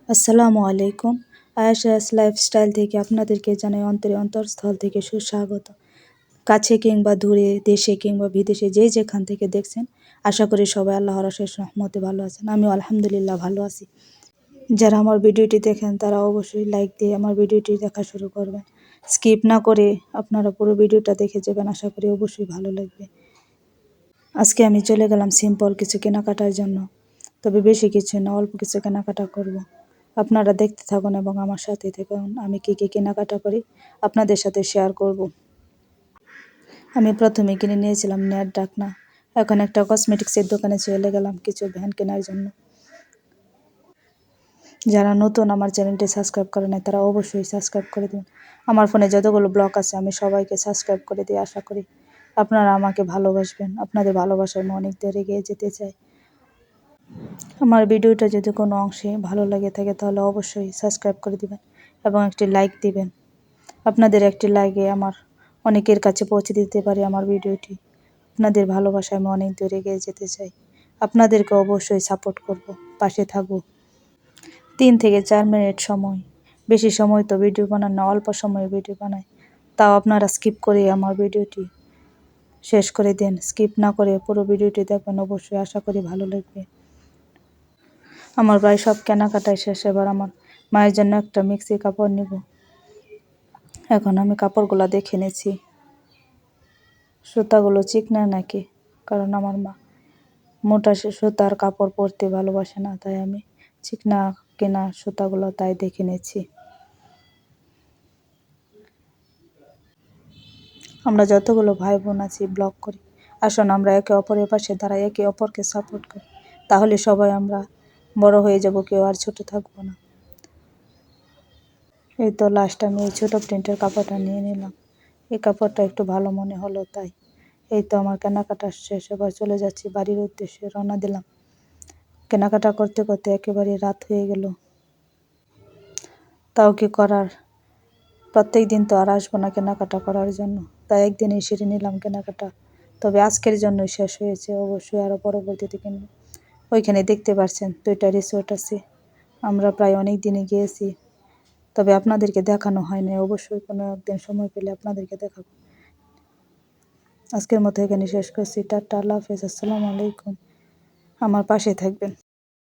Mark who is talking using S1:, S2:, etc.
S1: আসসালামু আলাইকুম। আয়েশাস লাইফস্টাইল থেকে আপনাদেরকে জানাই অন্তরস্থল থেকে সুস্বাগত। কাছে কিংবা দূরে, দেশে কিংবা বিদেশে যে যেখান থেকে দেখছেন, আশা করি সবাই আল্লাহর অশেষ রহমতে ভালো আছেন। আমিও আলহামদুলিল্লাহ ভালো আছি। যারা আমার ভিডিওটি দেখেন তারা অবশ্যই লাইক দিয়ে আমার ভিডিওটি দেখা শুরু করবেন। স্কিপ না করে আপনারা পুরো ভিডিওটা দেখে যাবেন, আশা করি অবশ্যই ভালো লাগবে। আজকে আমি চলে গেলাম সিম্পল কিছু কেনাকাটার জন্য, তবে বেশি কিছু না, অল্প কিছু কেনাকাটা করব। আপনারা দেখতে থাকুন এবং আমার সাথে থাকুন। আমি কী কী কেনাকাটা করি আপনাদের সাথে শেয়ার করব। আমি প্রথমে কিনে নিয়েছিলাম নেট ঢাকনা। এখন একটা কসমেটিক্সের দোকানে চলে গেলাম কিছু ভ্যান কেনার জন্য। যারা নতুন আমার চ্যানেলটি সাবস্ক্রাইব করে নাই তারা অবশ্যই সাবস্ক্রাইব করে দেবেন। আমার ফোনে যতগুলো ব্লগ আছে আমি সবাইকে সাবস্ক্রাইব করে দিয়ে আশা করি আপনারা আমাকে ভালোবাসবেন। আপনাদের ভালোবাসায় আমি অনেক দূর এগিয়ে যেতে চাই। আমার ভিডিওটা যদি কোনো অংশে ভালো লাগে থাকে তাহলে অবশ্যই সাবস্ক্রাইব করে দিবেন এবং একটি লাইক দিবেন। আপনাদের একটি লাইকে আমার অনেকের কাছে পৌঁছে দিতে পারি আমার ভিডিওটি। আপনাদের ভালোবাসায় আমি অনেক দূর এগিয়ে যেতে চাই। আপনাদেরকে অবশ্যই সাপোর্ট করব, পাশে থাকব। 3 থেকে 4 মিনিট সময়, বেশি সময় তো ভিডিও বানান না, অল্প সময়ে ভিডিও বানাই। তাও আপনারা স্কিপ করে আমার ভিডিওটি শেষ করে দেন। স্কিপ না করে পুরো ভিডিওটি দেখবেন, অবশ্যই আশা করি ভালো লাগবে। আমার প্রায় সব কেনাকাটাই শেষ। এবার আমার মায়ের জন্য একটা মিক্সি কাপড় নিব। এখন আমি কাপড়গুলো দেখে নিয়েছি, সুতাগুলো চিকনা নাকি, কারণ আমার মা মোটা সুতার কাপড় পরতে ভালোবাসে না, তাই আমি চিকনা কেনা সুতাগুলো তাই দেখে নিয়েছি। আমরা যতগুলো ভাই বোন আছি ব্লগ করি, আসুন আমরা একে অপরের পাশে দাঁড়াই, একে অপরকে সাপোর্ট করি, তাহলে সবাই আমরা বড় হয়ে যাব, কেউ আর ছোট থাকবো না। এই তো লাস্ট আমি এই ছোটো প্রিন্টের কাপড়টা নিয়ে নিলাম। এই কাপড়টা একটু ভালো মনে হলো তাই। এই তো আমার কেনাকাটা শেষ। এবার চলে যাচ্ছি বাড়ির উদ্দেশ্যে, রওনা দিলাম। কেনাকাটা করতে করতে একেবারে রাত হয়ে গেল। তাও কি করার, প্রত্যেক দিন তো আর আসবো না কেনাকাটা করার জন্য, তাই একদিনেই সেরে নিলাম কেনাকাটা। তবে আজকের জন্যই শেষ হয়েছে, অবশ্যই আরও পরবর্তীতে কিনব। ওইখানে দেখতে পাচ্ছেন 2টা রিসোর্ট আছে। আমরা প্রায় অনেক দিনে গিয়েছি, তবে আপনাদেরকে দেখানো হয়নি। অবশ্যই কোনো একদিন সময় পেলে আপনাদেরকে দেখাবো। আজকের মতো এখানে শেষ করছি। টাটা, আল্লাহ হাফেজ, আসসালামু আলাইকুম। আমার পাশে থাকবেন।